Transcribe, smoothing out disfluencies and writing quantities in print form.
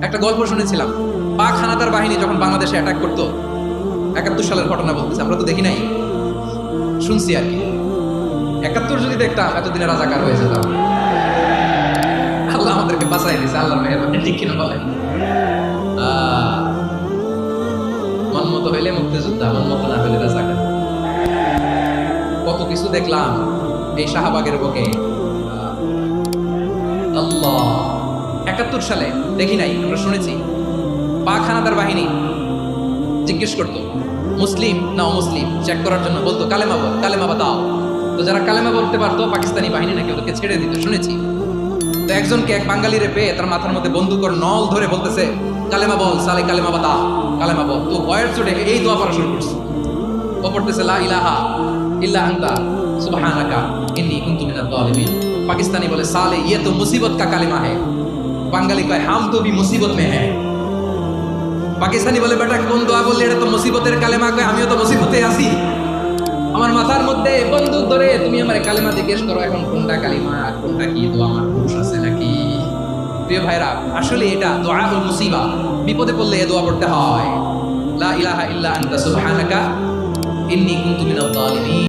একটা গল্প শুনেছিলাম, পাক হানাদার বাহিনী যখন বাংলাদেশে অ্যাটাক করতো, 71 সালের ঘটনা বলতেছে, আমরা তো দেখি নাই, শুনছি আর কি। 71 যদি দেখতাম এতদিনে রাজাকার হয়ে যেতাম। আল্লাহ আমাদেরকে বাঁচাই দিয়েছে, আল্লাহর মেহেরবানি, ঠিক কিনা বলেন? মন মতো হইলে মুক্তিযোদ্ধা, মন মতো না হইলে রাজাকার। কত কিছু দেখলাম এই শাহবাগের বুকে। আল্লাহ, 71 সালে দেখি নাই, আমরা শুনেছি। পাক হানাদার বাহিনী জিজ্ঞেস করতো মুসলিম না অমুসলিম চেক করার জন্য, বলতো কালেমা বল, কালেমা বাতাও। তো যারা কালেমা বলতে পারতো পাকিস্তানি বাহিনী নাকি ওদেরকে ছেড়ে দিত, শুনেছি। তো একজনকে, এক বাঙালিরে পেয়ে তার মাথার মধ্যে বন্দুকর নল ধরে বলতেছে কালেমা বল সালে, কালেমা বাতা, কালেমা বল। তো ভয়ের চোটে এই দোয়া পড়া শুরু করছে। ও পড়তেছে লা ইলাহা ইল্লা আনতা সুবহানাকা ইন্নী কুনতু মিনাজ জালিমিন। পাকিস্তানি বলে সালে ইয়ে তো মুসিবত কা কালেমা है। বাঙালি কয় হাম তো ভি মুসিবত মে হ্যাঁ। পাকিস্তানি বলে বেটা কোন দোয়া বললে, এটা তো মুসিবতের কালেমা। কয় আমিও তো মুসিবতে আছি, আমার মাথার মধ্যে বন্দুক ধরে তুমি আমার কালেমা জিজ্ঞেস করো, এখন কোনটা কালিমা আর কোনটা কি দোয়া, আমার হুঁশ আছে নাকি? প্রিয় ভাইরা, আসলে এটা দুআউল মুসিবা, বিপদে পড়লে এই দোয়া পড়তে হয়, লা ইলাহা ইল্লা আনতা সুবহানাকা ইন্নী কুনতু মিনাজ জালিমিন।